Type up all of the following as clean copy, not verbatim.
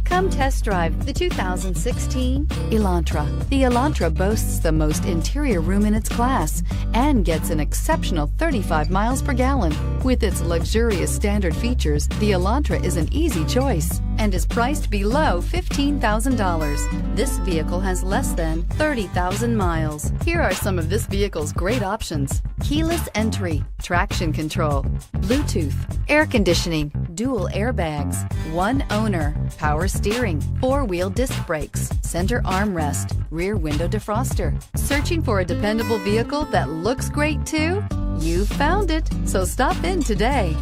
Come test drive the 2016 Elantra. The Elantra boasts the most interior room in its class and gets an exceptional 35 miles per gallon. With its luxurious standard features, the Elantra is an easy choice and is priced below $15,000. This vehicle has less than 30,000 miles. Here are some of this vehicle's great options: keyless entry, traction control, Bluetooth, air conditioning, dual airbags, one owner, power steering, four-wheel disc brakes, center armrest, rear window defroster. Searching for a dependable vehicle that looks great too? You found it, so stop in today.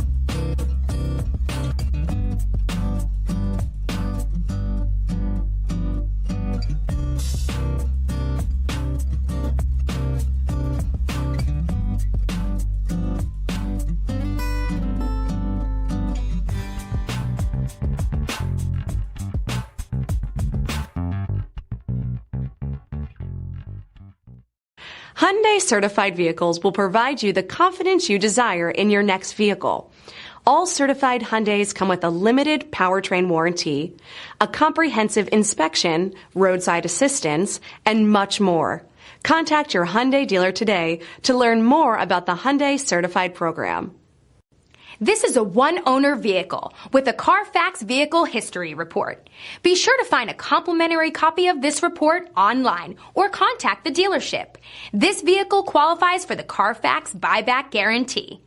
Hyundai certified vehicles will provide you the confidence you desire in your next vehicle. All certified Hyundais come with a limited powertrain warranty, a comprehensive inspection, roadside assistance, and much more. Contact your Hyundai dealer today to learn more about the Hyundai Certified program. This is a one-owner vehicle with a CARFAX Vehicle History Report. Be sure to find a complimentary copy of this report online or contact the dealership. This vehicle qualifies for the CARFAX Buyback Guarantee.